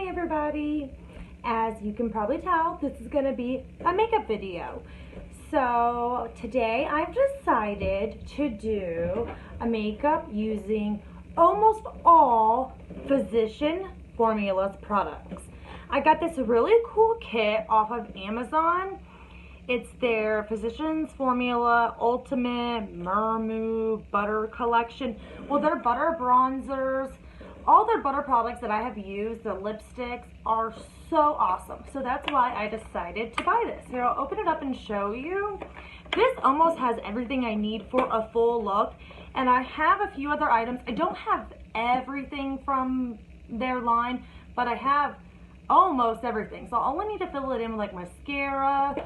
everybody. As you can probably tell, this is going to be a makeup video. So today I've decided to do a makeup using almost all Physicians Formulas products. I got this really cool kit off of Amazon. It's their Physicians Formula Ultimate Murumuru Butter Collection. Well, their butter bronzers, all their butter products that I have used, the lipsticks, are so awesome. So that's why I decided to buy this. Here, I'll open it up and show you. This almost has everything I need for a full look. And I have a few other items. I don't have everything from their line, but I have almost everything. So I'll only need to fill it in with like mascara,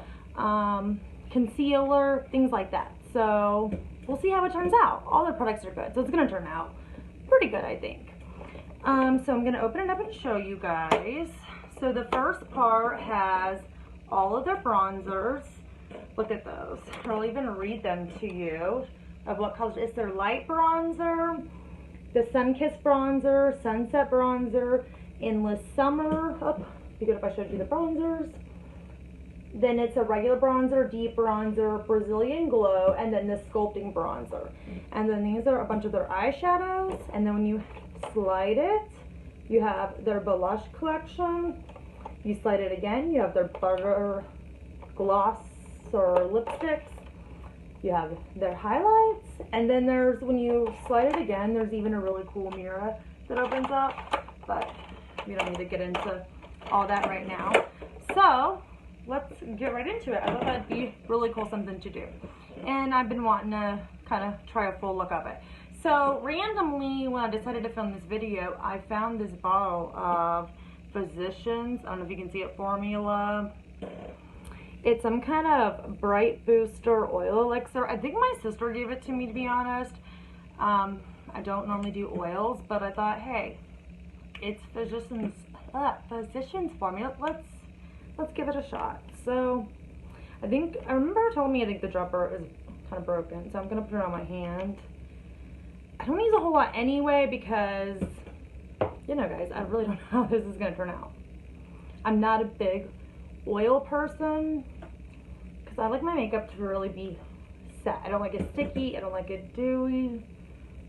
concealer, things like that. So we'll see how it turns out. All their products are good, so it's gonna turn out pretty good, I think. So I'm gonna open it up and show you guys. So the first part has all of their bronzers. Look at those. I'll even read them to you of what colors. It's their light bronzer, the Sun Kiss bronzer, Sunset bronzer, Endless Summer. Oh, be good if I showed you the bronzers. Then it's a regular bronzer, deep bronzer, Brazilian Glow, and then the sculpting bronzer. And then these are a bunch of their eyeshadows. And then when you slide it, you have their blush collection. You slide it again, you have their butter gloss or lipsticks. You have their highlights. And then there's, when you slide it again, there's even a really cool mirror that opens up. But we don't need to get into all that right now. So let's get right into it. I thought that'd be really cool, something to do. And I've been wanting to kind of try a full look of it. So randomly, when I decided to film this video, I found this bottle of Physicians, I don't know if you can see it, Formula. It's some kind of bright booster oil elixir. I think my sister gave it to me, to be honest. I don't normally do oils, but I thought, hey, it's Physicians Formula. Let's give it a shot. So I remember her telling me I think the dropper is kind of broken, so I'm gonna put it on my hand. I don't use a whole lot anyway because, you know guys, I really don't know how this is gonna turn out. I'm not a big oil person because I like my makeup to really be set. I don't like it sticky, I don't like it dewy,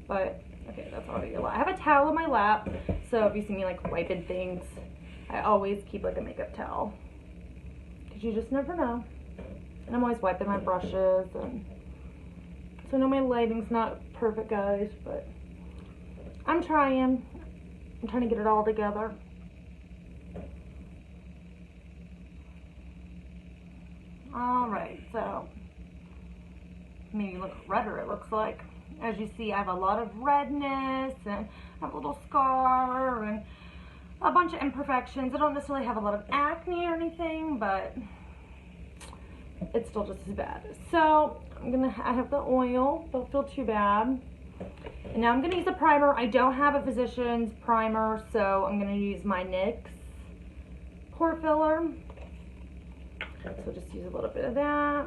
but okay, that's already a lot. I have a towel in my lap, so if you see me like wiping things, I always keep like a makeup towel because you just never know. And I'm always wiping my brushes, and so I know my lighting's not perfect, guys, but I'm trying to get it all together. Alright, so maybe look redder, it looks like. As you see, I have a lot of redness, and I have a little scar, and a bunch of imperfections. I don't necessarily have a lot of acne or anything, but it's still just as bad. So I have the oil, don't feel too bad. And now I'm gonna use a primer. I don't have a Physicians primer, so I'm gonna use my NYX pore filler. So just use a little bit of that.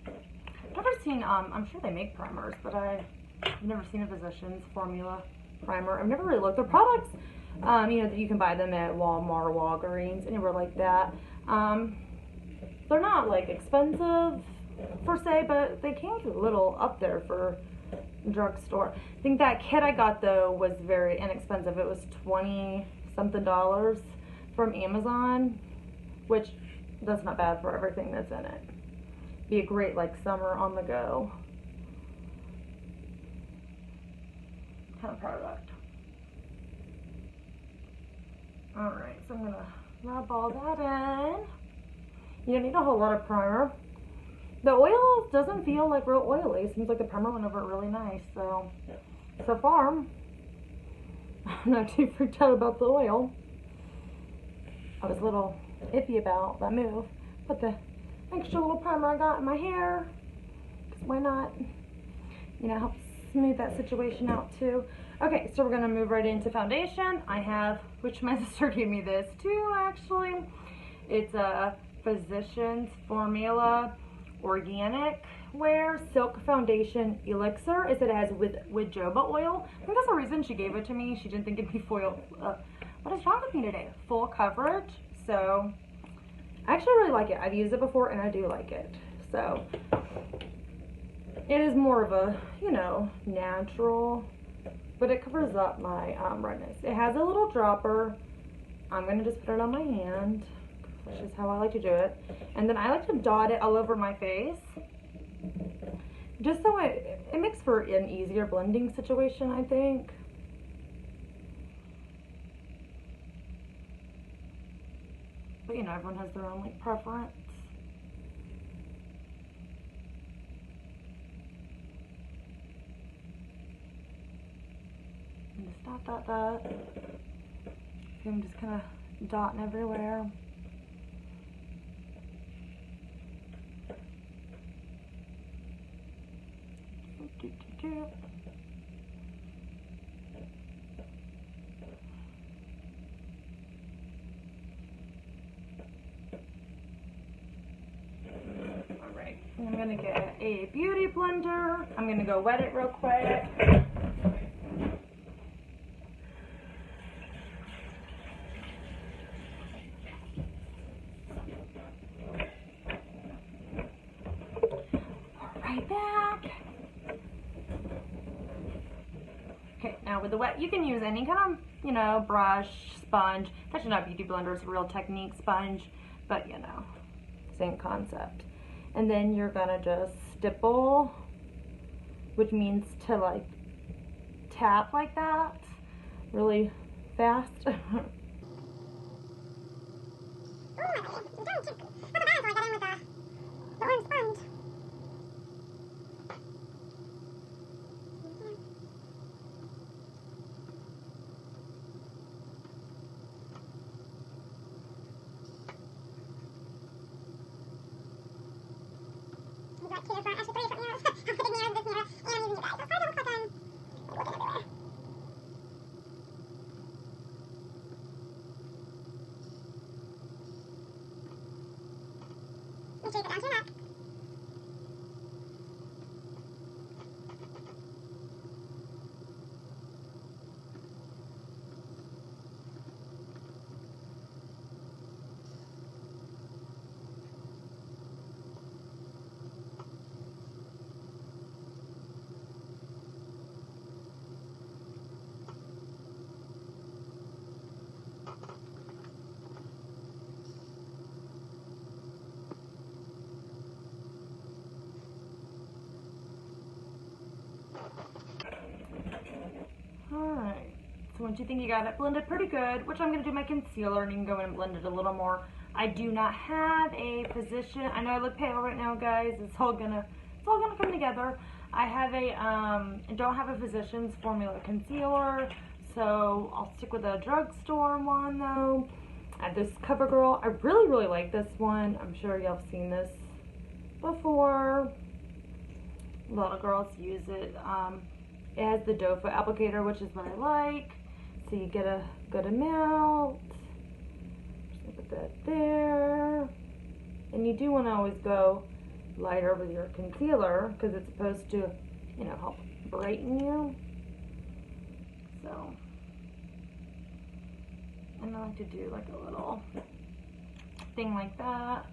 I've never seen, I'm sure they make primers, but I've never seen a Physicians Formula primer. I've never really looked. Their products, you know, that you can buy them at Walmart, Walgreens, anywhere like that. They're not like expensive per se, but they can get a little up there for drugstore. I think that kit I got though was very inexpensive. It was $20-something from Amazon, which that's not bad for everything that's in it. Be a great like summer on the go kind of product. Alright, so I'm gonna rub all that in. You don't need a whole lot of primer. The oil doesn't feel like real oily. It seems like the primer went over it really nice. So far, I'm not too freaked out about the oil. I was a little iffy about that move. Put the extra little primer I got in my hair, because why not? You know, help smooth that situation out too. Okay, so we're gonna move right into foundation. I have, which my sister gave me this too, actually. It's a Physicians Formula Organic Wear Silk Foundation Elixir is it has with jojoba oil. I think that's the reason she gave it to me. She didn't think it'd be foil. What is wrong with me today? Full coverage. So I actually really like it. I've used it before and I do like it. So it is more of a, you know, natural, but it covers up my redness. It has a little dropper. I'm going to just put it on my hand. That's just how I like to do it. And then I like to dot it all over my face. Just so it makes for an easier blending situation, I think. But you know, everyone has their own like preference. And just dot, dot, dot. So I'm just kind of dotting everywhere. Alright, I'm going to get a beauty blender. I'm going to go wet it real quick. Right back. Okay, now with the wet, you can use any kind of, you know, brush, sponge. It's actually not beauty blender, it's a Real Technique sponge, but you know, same concept. And then you're gonna just stipple, which means to like tap like that really fast. Alright, so once you think you got it blended pretty good, which I'm going to do my concealer and you can go in and blend it a little more. I do not have a position. I know I look pale right now, guys. It's all gonna come together. I have don't have a Physicians Formula concealer, so I'll stick with a drugstore one though. I have this CoverGirl. I really like this one. I'm sure y'all have seen this before. A lot of girls use it. It has the doe foot applicator, which is what I like. So you get a good amount. Just put that there. And you do want to always go lighter with your concealer because it's supposed to, you know, help brighten you. So, and I like to do like a little thing like that.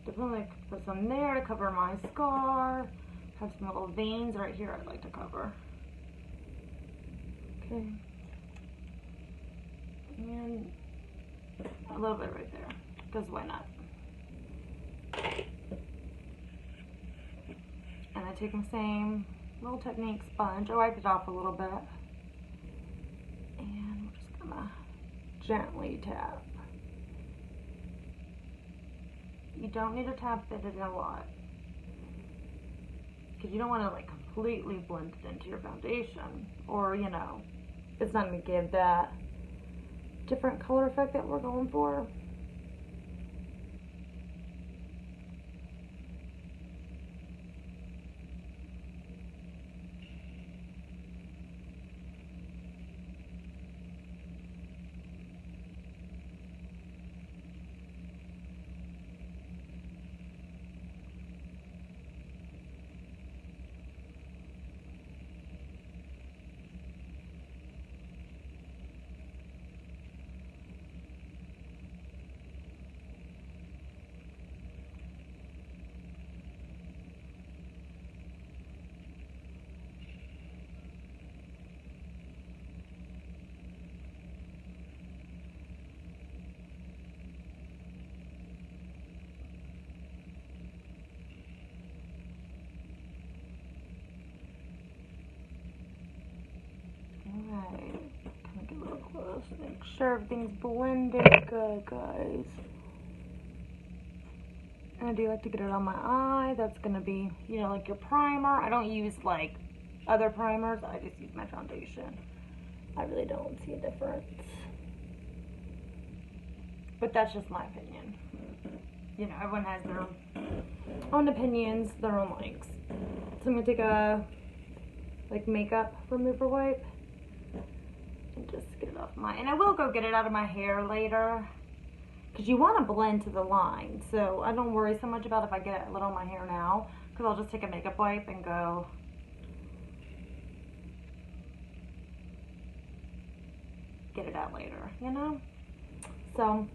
Definitely like put some there to cover my scar. Have some little veins right here I'd like to cover. Okay. And a little bit right there, because why not? And I take my same Real Technique sponge. I wipe it off a little bit. And we're just gonna gently tap. You don't need to tap it in a lot, because you don't want to like completely blend it into your foundation, or you know, it's not going to give that different color effect that we're going for. sure everything's blended good, guys. And I do like to get it on my eye. That's going to be, you know, like your primer. I don't use, like, other primers. I just use my foundation. I really don't see a difference. But that's just my opinion. You know, everyone has their own opinions, their own likes. So I'm going to take a, like, makeup remover wipe. And just get it off my, and I will go get it out of my hair later. Because you want to blend to the line. So I don't worry so much about if I get a little on my hair now. Because I'll just take a makeup wipe and go get it out later, you know? So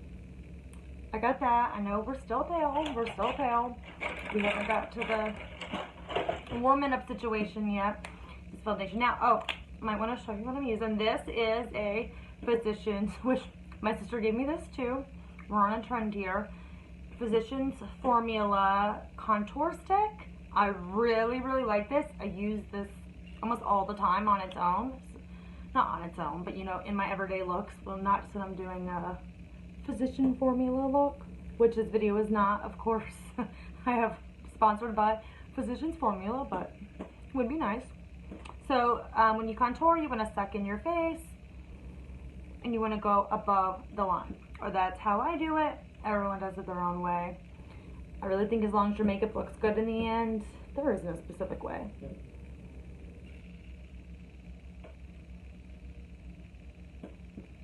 I got that. I know we're still pale. We're still pale. We haven't got to the warming up situation yet. This foundation. Now, oh, might want to show you what I'm using. This is a Physicians, which my sister gave me this too. We're on a trend here. Physicians Formula Contour Stick. I really, really like this. I use this almost all the time on its own. Not on its own, but you know, in my everyday looks. Well, not so I'm doing a Physician Formula look, which this video is not, of course. I have sponsored by Physicians Formula, but it would be nice. So when you contour, you want to suck in your face and you want to go above the line, or that's how I do it. Everyone does it their own way. I really think as long as your makeup looks good in the end, there is no specific way.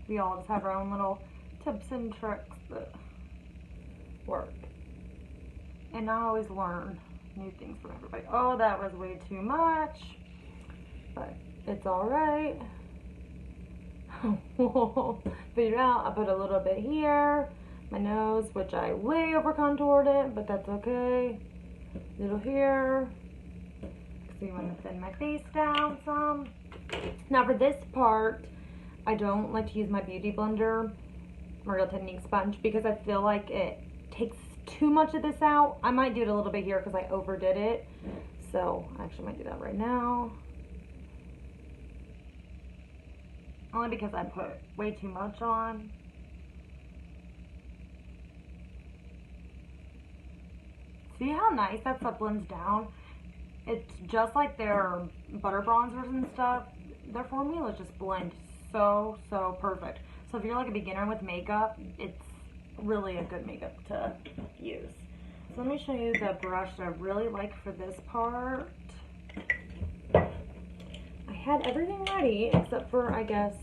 We all just have our own little tips and tricks that work. And I always learn new things from everybody. Oh, that was way too much. But it's alright. Figure out, I put a little bit here. My nose, which I way over contoured it, but that's okay. A little here. So you want to thin my face down some. Now for this part, I don't like to use my beauty blender, my Real Technique sponge, because I feel like it takes too much of this out. I might do it a little bit here because I overdid it. So I actually might do that right now. Only because I put way too much on. See how nice that stuff blends down? It's just like their butter bronzers and stuff. Their formulas just blend so perfect. So if you're like a beginner with makeup, it's really a good makeup to use. So let me show you the brush that I really like for this part. I had everything ready except for, I guess,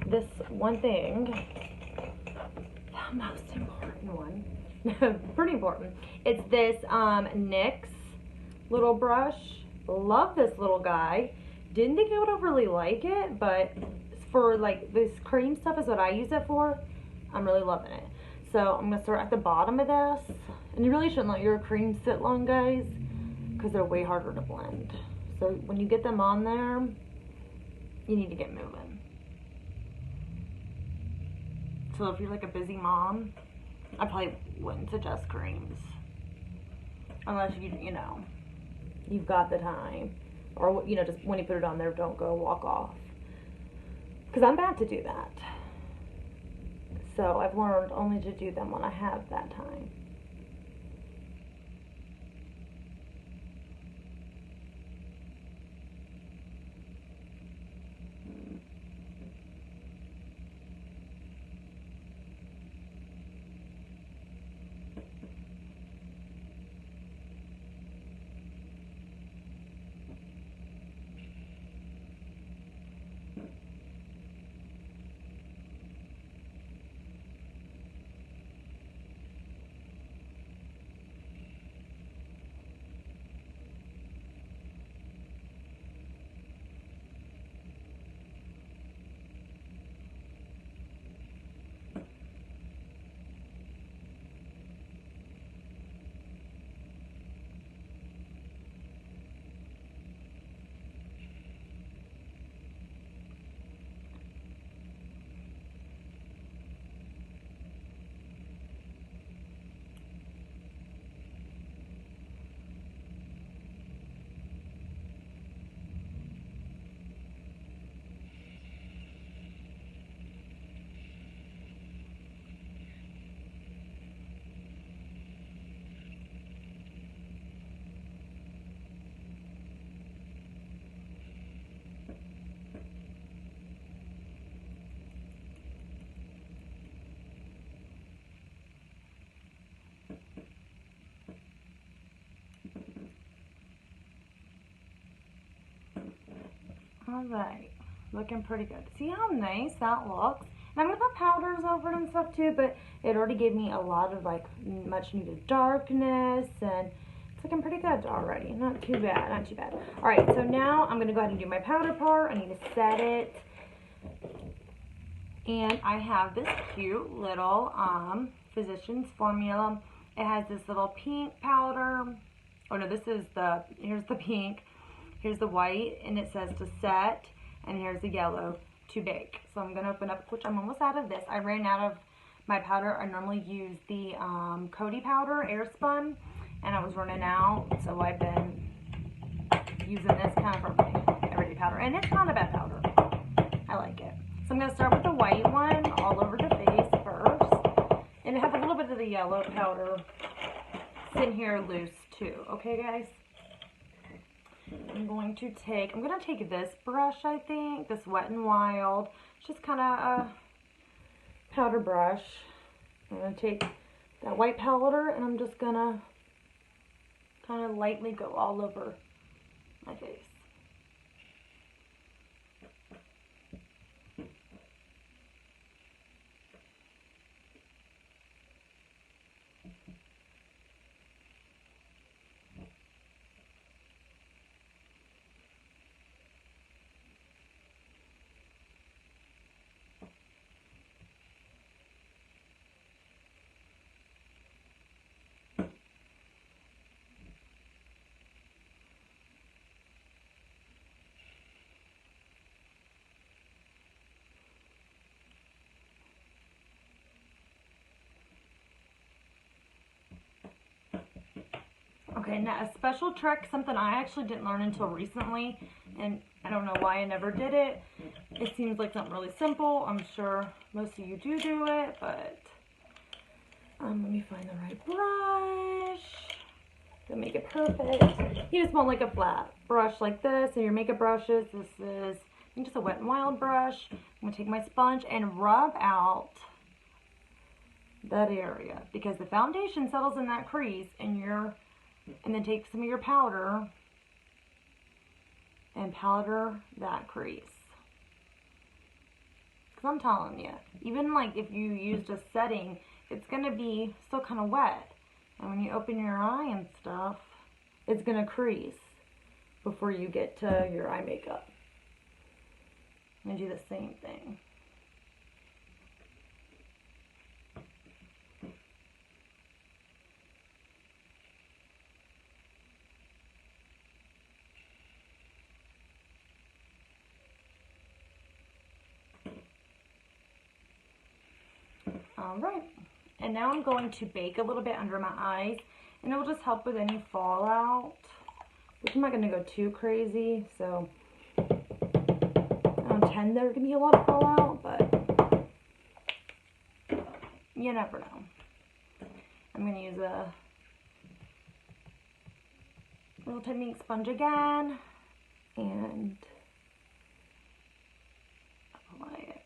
this one thing. The most important one. Pretty important. It's this NYX little brush. Love this little guy. Didn't think I would really like it, but for like this cream stuff is what I use it for. I'm really loving it. So I'm going to start at the bottom of this. And you really shouldn't let your creams sit long, guys, because they're way harder to blend. So when you get them on there, you need to get moving. So if you're like a busy mom, I probably wouldn't suggest creams. Unless you know, you've got the time. Or, you know, just when you put it on there, don't go walk off. Because I'm bad to do that. So I've learned only to do them when I have that time. Alright, looking pretty good. See how nice that looks? And I'm going to put powders over it and stuff too, but it already gave me a lot of like much needed darkness, and it's looking pretty good already. Not too bad, not too bad. Alright, so now I'm going to go ahead and do my powder part. I need to set it. And I have this cute little Physicians Formula. It has this little pink powder. Oh no, here's the pink. Here's the white, and it says to set, and here's the yellow to bake. So I'm going to open up, which I'm almost out of this. I ran out of my powder. I normally use the Coty powder, air spun, and I was running out, so I've been using this kind of for my everyday powder. And it's not a bad powder. I like it. So I'm going to start with the white one all over the face first. And it has a little bit of the yellow powder sitting here loose too. Okay, guys? I'm going to take this brush, I think, this Wet n Wild. It's just kind of a powder brush. I'm going to take that white powder, and I'm just going to kind of lightly go all over my face. Okay, now a special trick, something I actually didn't learn until recently, and I don't know why I never did it. It seems like something really simple. I'm sure most of you do it, but let me find the right brush to make it perfect. You just want like a flat brush like this, and your makeup brushes. This is just a Wet n Wild brush. I'm going to take my sponge and rub out that area, because the foundation settles in that crease, and then take some of your powder and powder that crease. Because I'm telling you, even like if you used a setting, it's going to be still kind of wet. And when you open your eye and stuff, it's going to crease before you get to your eye makeup. I'm going to do the same thing. Alright, and now I'm going to bake a little bit under my eyes, and it will just help with any fallout, which I'm not going to go too crazy, so I don't intend there to be a lot of fallout, but you never know. I'm going to use a little Technique sponge again, and apply it.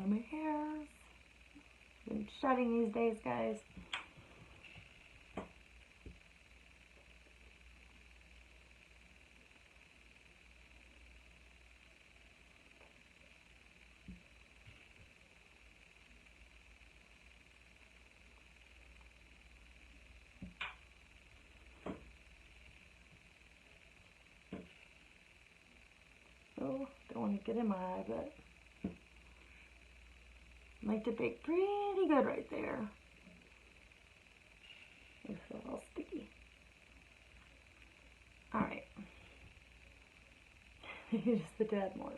My hairs. Been shedding these days, guys. Oh, don't want to get in my eye, but I like to bake pretty good right there. It's a little sticky. Alright. Just the tad more.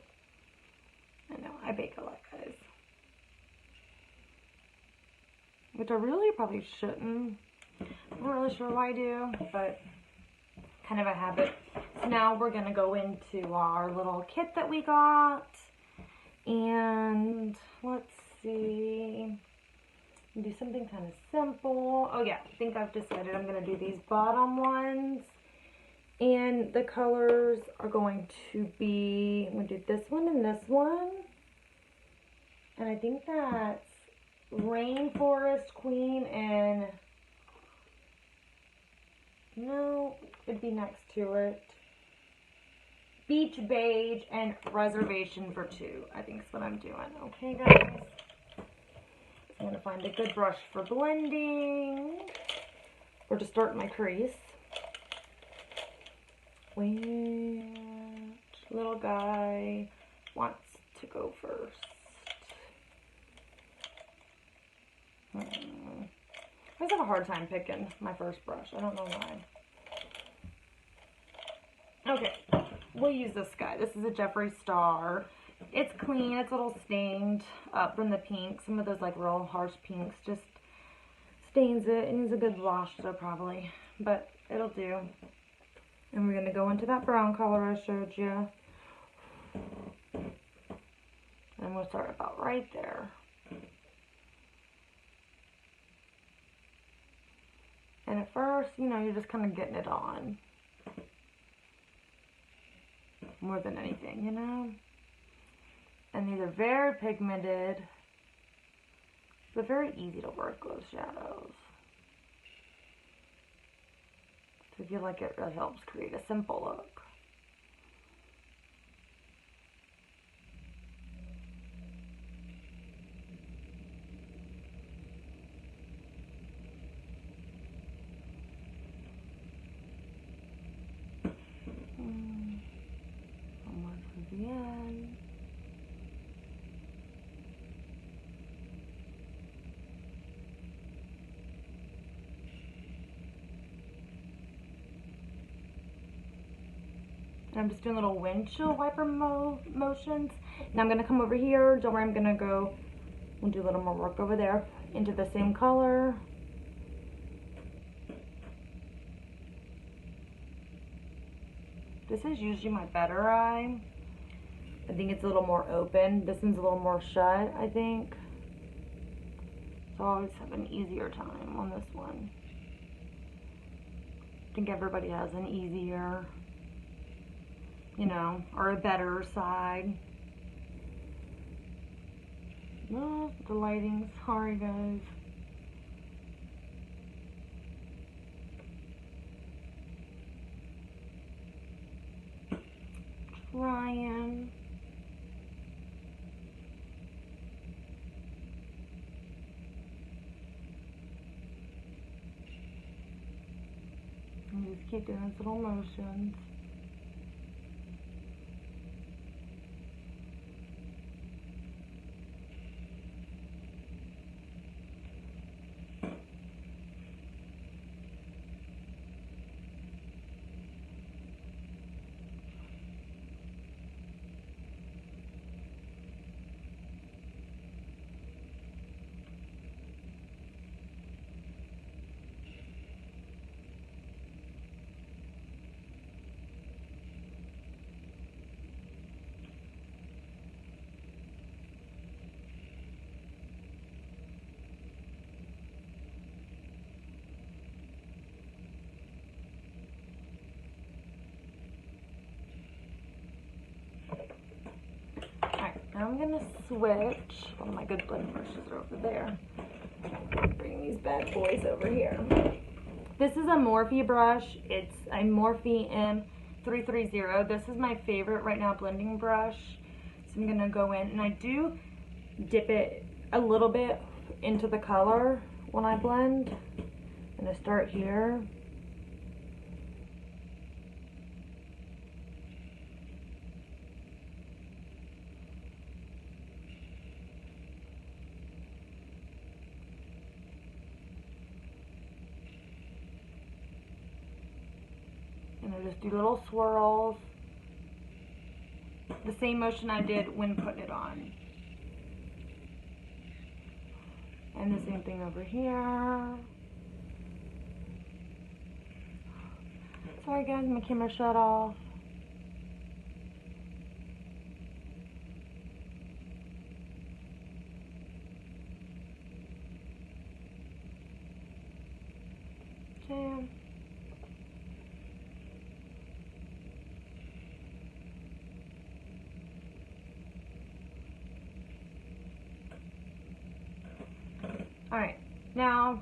I know, I bake a lot, guys. Which I really probably shouldn't. I'm not really sure why I do, but kind of a habit. So now we're going to go into our little kit that we got. And let's see. Do something kind of simple. Oh yeah, I think I've decided I'm going to do these bottom ones. And the colors are going to be, I'm going to do this one and this one. And I think that's Rainforest Queen and, no, it'd be next to it. Beach Beige and Reservation for Two, I think is what I'm doing. Okay, guys. I'm going to find a good brush for blending or to start my crease. Which little guy wants to go first? I just have a hard time picking my first brush. I don't know why. Okay, we'll use this guy. This is a Jeffree Star. It's clean. It's a little stained up from the pink. Some of those like real harsh pinks just stains it. It needs a good wash though probably, but it'll do. And we're going to go into that brown color I showed you. And we'll start about right there. And at first, you know, you're just kind of getting it on. More than anything, you know? And these are very pigmented, but very easy to work those shadows. So I feel like it really helps create a simple look. Almost to the end. And I'm just doing little windshield wiper motions. Now I'm going to come over here. Don't worry, I'm going to go and do a little more work over there into the same color. This is usually my better eye. I think it's a little more open. This one's a little more shut, I think. So I always have an easier time on this one. I think everybody has an easier, you know, or a better side. No, the lighting, sorry guys. Trying. And just keep doing these little motions. Now I'm going to switch. One of my good blend brushes are over there. Bring these bad boys over here. This is a Morphe brush. It's a Morphe M330. This is my favorite right now blending brush. So I'm going to go in and I do dip it a little bit into the color when I blend. I'm going to start here. And I just do little swirls. The same motion I did when putting it on. And the same thing over here. Sorry guys, my camera shut off. Okay. Now,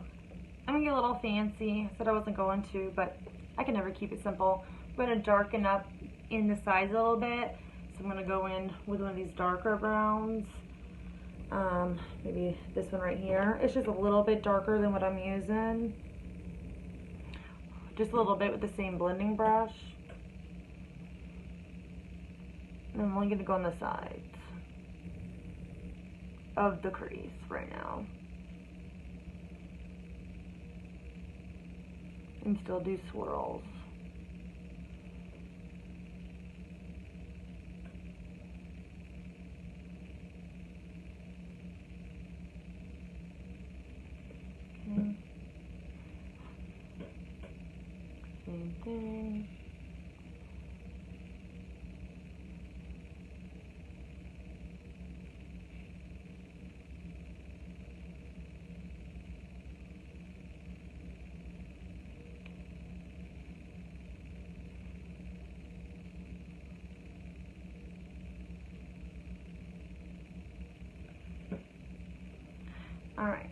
I'm going to get a little fancy. I said I wasn't going to, but I can never keep it simple. I'm going to darken up in the sides a little bit. So I'm going to go in with one of these darker browns. Maybe this one right here. It's just a little bit darker than what I'm using. Just a little bit with the same blending brush. And I'm only going to go on the sides of the crease right now. And still do swirls. Okay. Same thing. Alright,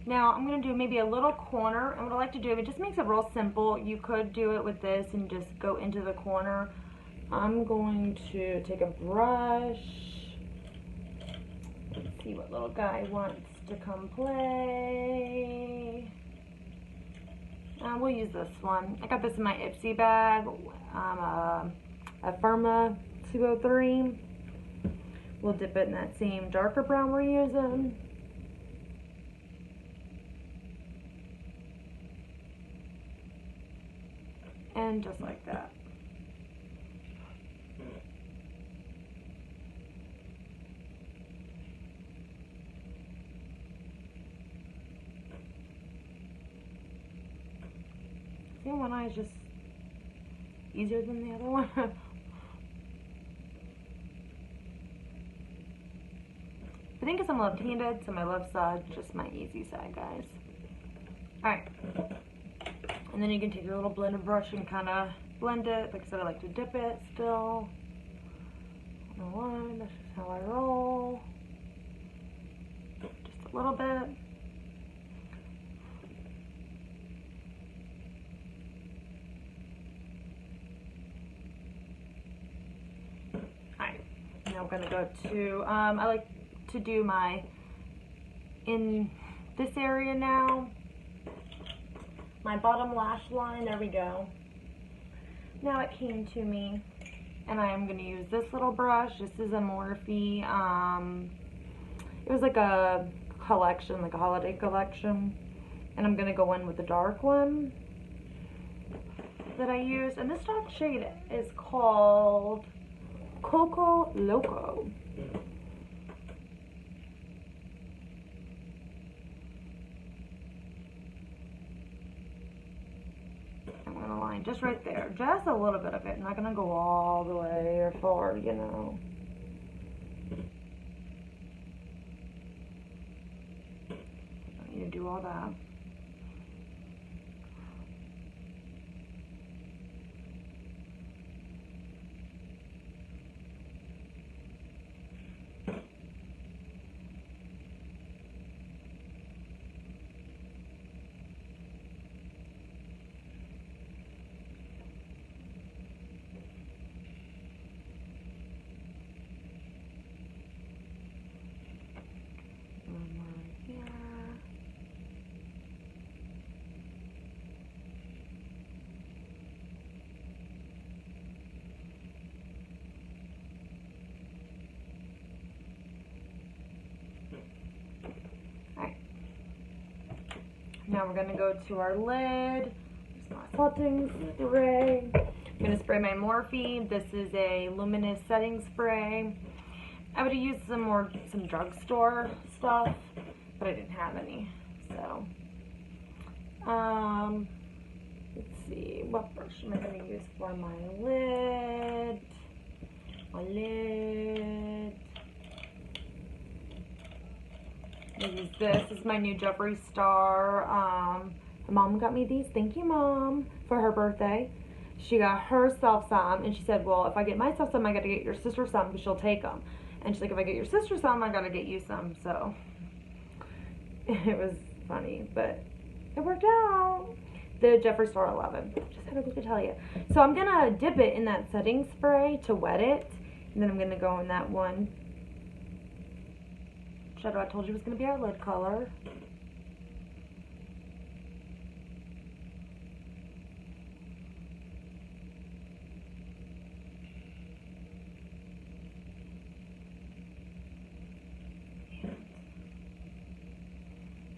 now I'm going to do maybe a little corner, and what I like to do, it just makes it real simple. You could do it with this and just go into the corner. I'm going to take a brush. Let's see what little guy wants to come play. We'll use this one. I got this in my Ipsy bag, a Firma 203. We'll dip it in that same darker brown we're using. And just like that. See, one eye is just easier than the other one. I think because I'm left-handed, so my left side just my easy side, guys. Alright. And then you can take your little blender brush and kind of blend it. Like I said, I like to dip it still. I don't know why, that's just how I roll. Just a little bit. Alright, now we're going to go to, I like to do my, in this area now, my bottom lash line, there we go. Now it came to me, and I am going to use this little brush. This is a Morphe, it was like a collection, like a holiday collection, and I'm going to go in with the dark one that I used, and this dark shade is called Coco Loco. Line just right there, just a little bit of it. I'm not gonna go all the way or far, you know. Don't need to do all that. Now we're going to go to our lid. There's my setting spray. I'm going to spray my Morphe. This is a luminous setting spray. I would have used some drugstore stuff, but I didn't have any. So, let's see, what brush am I going to use for my lid? My lid. Use this. This is my new Jeffree Star. My mom got me these. Thank you, Mom, for her birthday. She got herself some, and she said, well, if I get myself some, I got to get your sister some because she'll take them. And she's like, if I get your sister some, I got to get you some. So it was funny, but it worked out. The Jeffree Star 11. Just had to tell you. So I'm gonna dip it in that setting spray to wet it, and then I'm gonna go in that one shadow I told you was gonna be our lid color.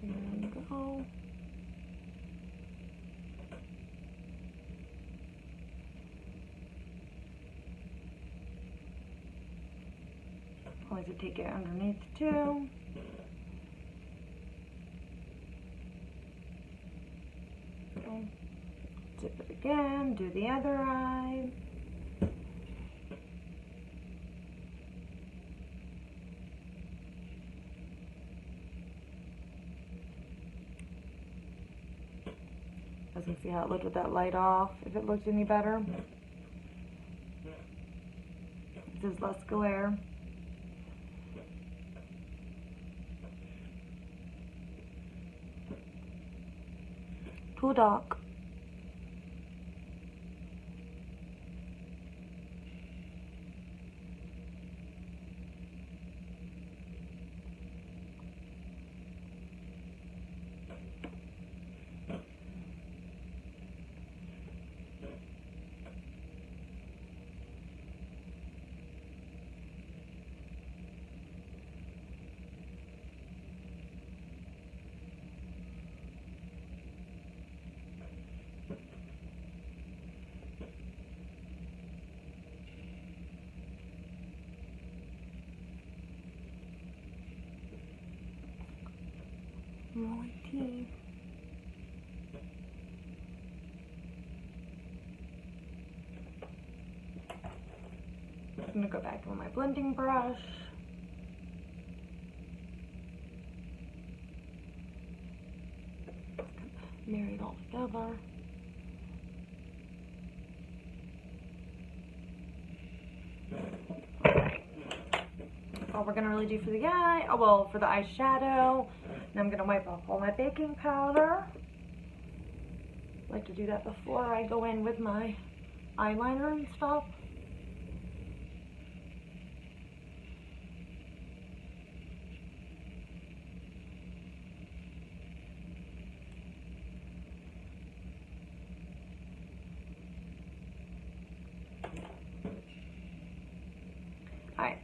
And go. I like to take it underneath too. Okay. Dip it again, do the other eye. As you can see how it looked with that light off, if it looked any better. There's less glare. Too dark. More tea. I'm gonna go back with my blending brush. Marry it all together. All we're gonna really do for the eye, oh well, for the eyeshadow. And I'm gonna wipe off all my baking powder. I like to do that before I go in with my eyeliner and stuff. Alright.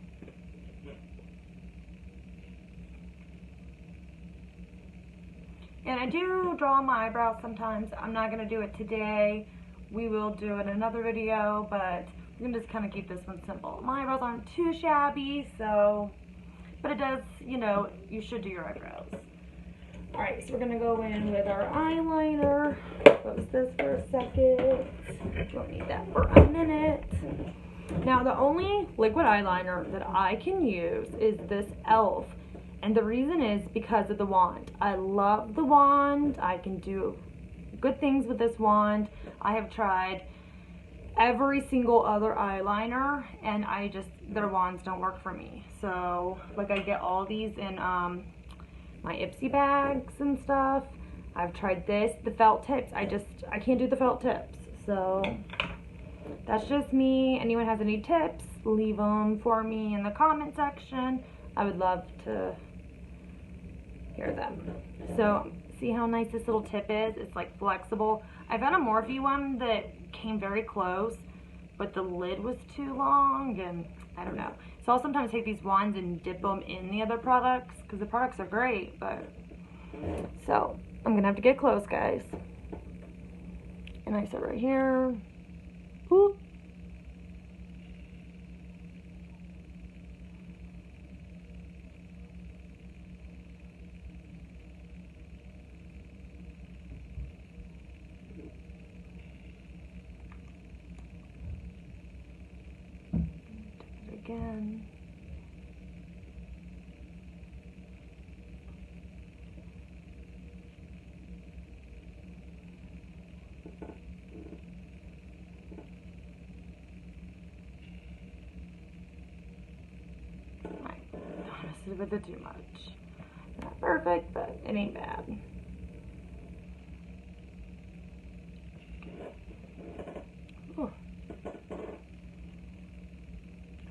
And I do draw my eyebrows sometimes. I'm not going to do it today. We will do it in another video, but we're going to just kind of keep this one simple. My eyebrows aren't too shabby, so, but it does, you know, you should do your eyebrows. Alright, so we're going to go in with our eyeliner. Close this for a second. Don't need that for a minute. Now, the only liquid eyeliner that I can use is this e.l.f. And the reason is because of the wand. I love the wand. I can do good things with this wand. I have tried every single other eyeliner, and their wands don't work for me. So, like, I get all these in my Ipsy bags and stuff. I've tried this, the felt tips. I can't do the felt tips. So, that's just me. Anyone has any tips, leave them for me in the comment section. I would love to hear them. So, see how nice this little tip is? It's like flexible. I found a Morphe one that came very close, but the lid was too long, and I don't know. So I'll sometimes take these wands and dip them in the other products, because the products are great, but... So, I'm going to have to get close, guys. And I sit right here. Ooh. Again. Right. This is a bit too much. Not perfect, but it ain't bad.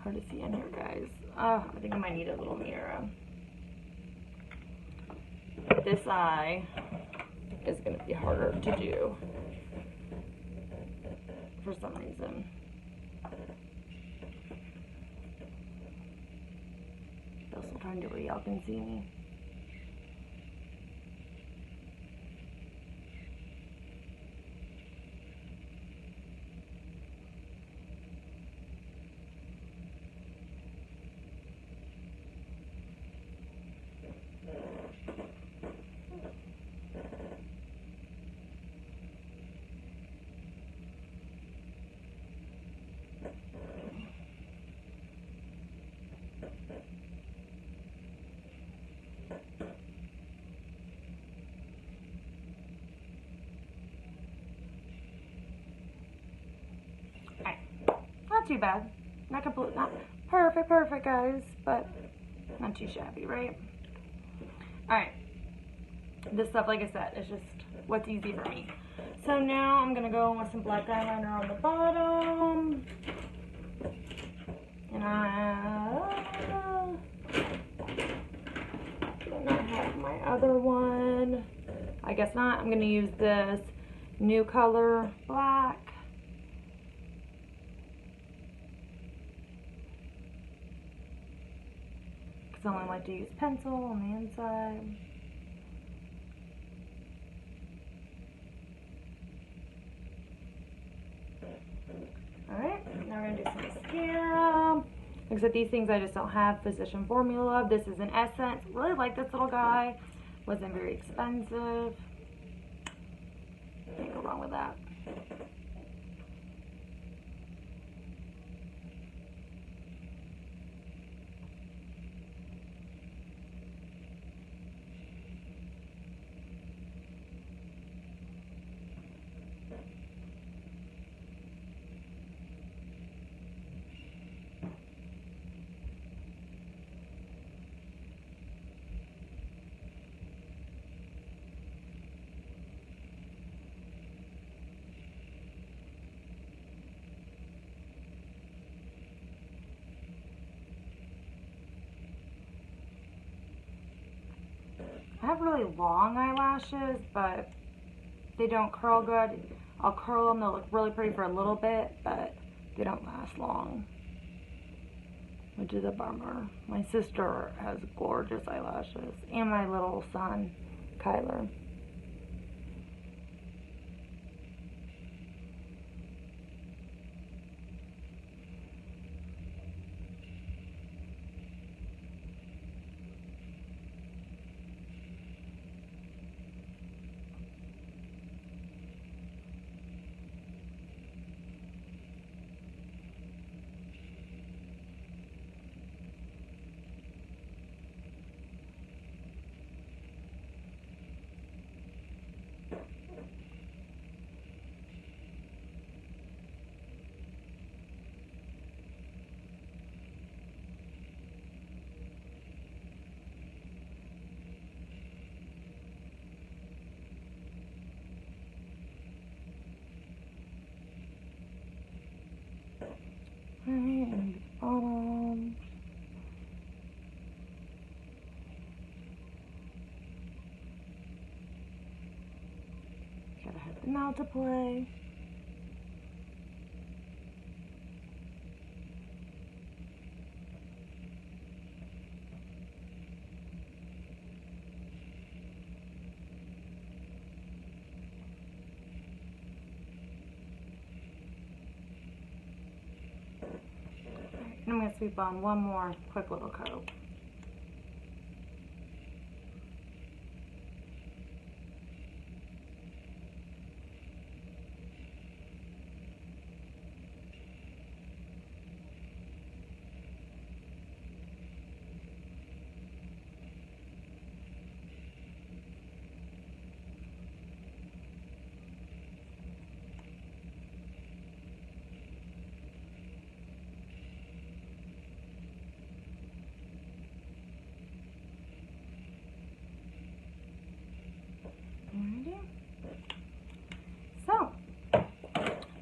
hard to see in here, guys. I think I might need a little mirror. This eye is going to be harder to do for some reason. Also trying to where y'all can see me. Not too bad. Not perfect, guys, but not too shabby, right? Alright. This stuff, like I said, is just what's easy for me. So now I'm gonna go in with some black eyeliner on the bottom. And then I have my other one. I guess not. I'm gonna use this new color black. I only like to use pencil on the inside. Alright, now we're going to do some mascara. Like I said, these things I just don't have Physician Formula of. This is an Essence. Really like this little guy. Wasn't very expensive. Can't go wrong with that. I have really long eyelashes, but they don't curl good. I'll curl them, they'll look really pretty for a little bit, but they don't last long, which is a bummer. My sister has gorgeous eyelashes, and my little son, Kyler. And the bottom. Gotta have the mouth to play. And I'm going to sweep on one more quick little coat.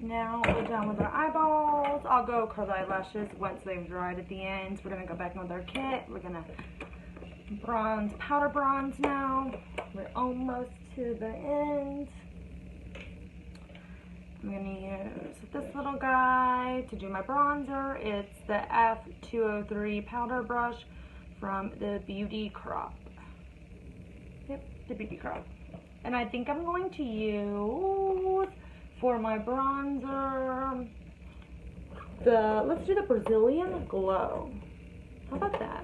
Now we're done with our eyeballs. I'll go curl the eyelashes once they've dried at the ends. We're gonna go back in with our kit. We're gonna bronze, powder bronze now. We're almost to the end. I'm gonna use this little guy to do my bronzer. It's the F203 powder brush from the Beauty Crop. Yep, the Beauty Crop. And I think I'm going to use, for my bronzer, let's do the Brazilian Glow. How about that?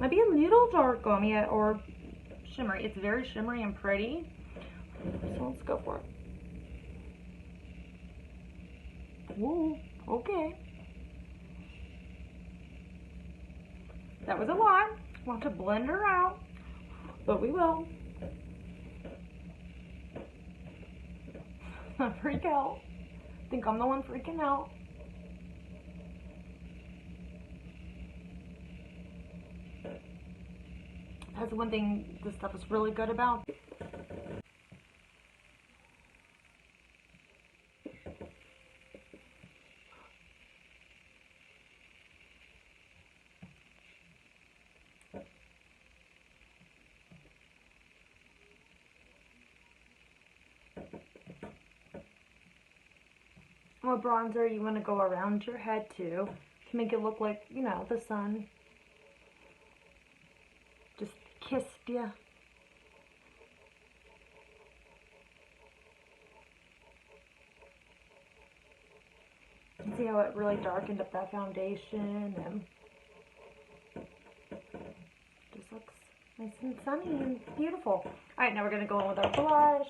Might be a little dark on me, or shimmery. It's very shimmery and pretty. So let's go for it. Whoa, okay. That was a lot. Want to blend her out, but we will. Freak out. Think I'm the one freaking out. That's one thing this stuff is really good about. With bronzer, you want to go around your head too to make it look like, you know, the sun just kissed you. See how it really darkened up that foundation, and just looks nice and sunny and beautiful. Alright, now we're going to go in with our blush.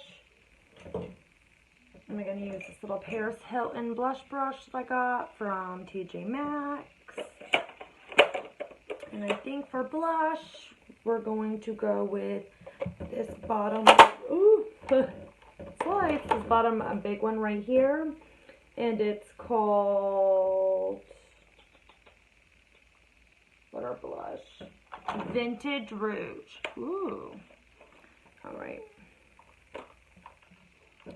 And we're going to use this little Paris Hilton blush brush that I got from TJ Maxx. And I think for blush, we're going to go with this bottom, slice, this bottom big one right here. And it's called, what our blush? Vintage Rouge. Ooh. Alright.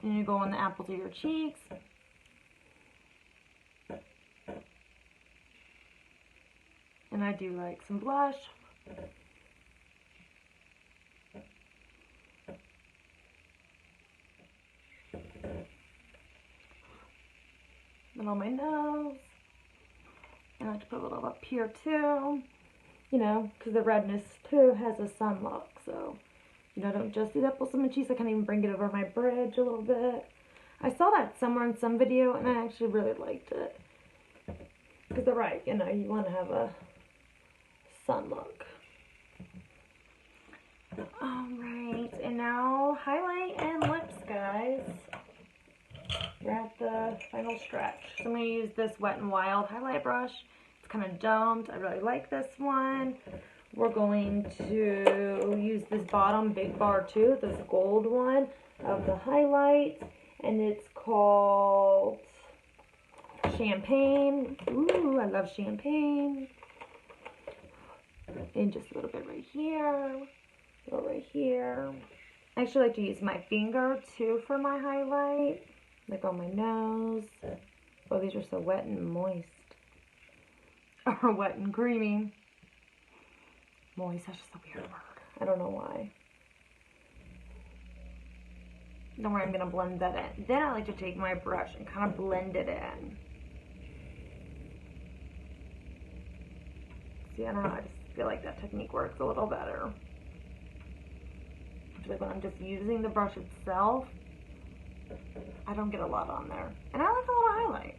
And you go on the apples of your cheeks. And I do like some blush. And on my nose. And I like to put a little up here too. You know, because the redness too has a sun look. So, you know, don't just do the apples on my cheeks. I can even bring it over my bridge a little bit. I saw that somewhere in some video and I actually really liked it. Because they're right, you know, you want to have a sun look. Alright, and now highlight and lips, guys. We're at the final stretch. So I'm going to use this Wet n Wild highlight brush. It's kind of domed. I really like this one. We're going to use this bottom big bar too, this gold one of the highlight. And it's called Champagne. Ooh, I love champagne. And just a little bit right here. A little right here. I actually like to use my finger too for my highlight. Like on my nose. Oh, these are so wet and moist. Or wet and creamy. Moist, that's just a weird word. I don't know why. Don't worry, I'm going to blend that in. Then I like to take my brush and kind of blend it in. See, I don't know, I just feel like that technique works a little better. Like when I'm just using the brush itself, I don't get a lot on there. And I like a lot of highlight.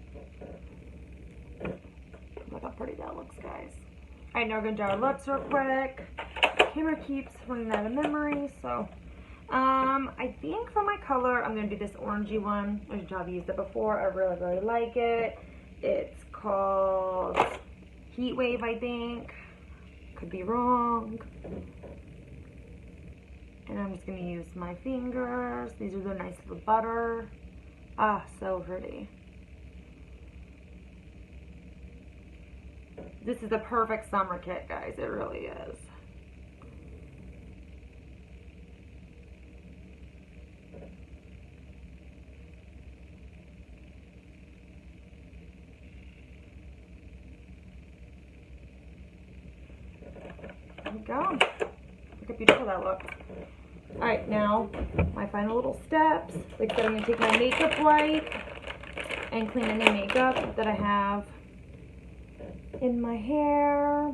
Look how pretty that looks, guys. Alright, now we're going to do our lips real quick. Camera keeps running out of memory, so I think for my color, I'm going to do this orangey one. I've used it before. I really, really like it. It's called Heat Wave, I think. Could be wrong. And I'm just going to use my fingers. These are the nice little butter. Ah, so pretty. This is the perfect summer kit, guys. It really is. go. Look how beautiful that looks. Alright, now my final little steps. Like I said, I'm going to take my makeup wipe and clean any makeup that I have in my hair.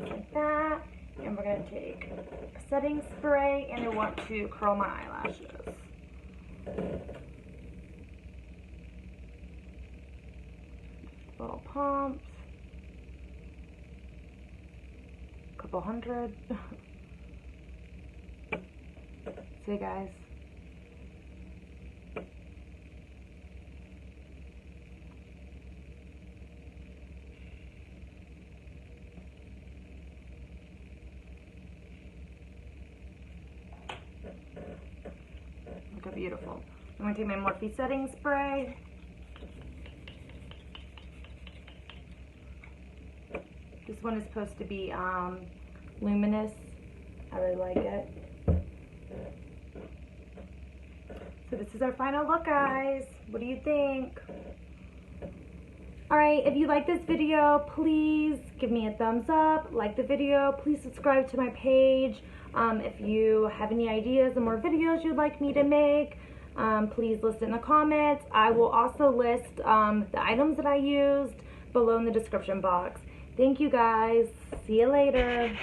Like that. And we're going to take a setting spray, and I want to curl my eyelashes. Little pumps. Couple hundred. See, guys. Look how beautiful. I'm going to take my Morphe setting spray. This one is supposed to be luminous. I really like it. So this is our final look, guys. What do you think? Alright, if you like this video, please give me a thumbs up, like the video, please subscribe to my page. If you have any ideas or more videos you'd like me to make, please list in the comments. I will also list the items that I used below in the description box. Thank you guys. See you later.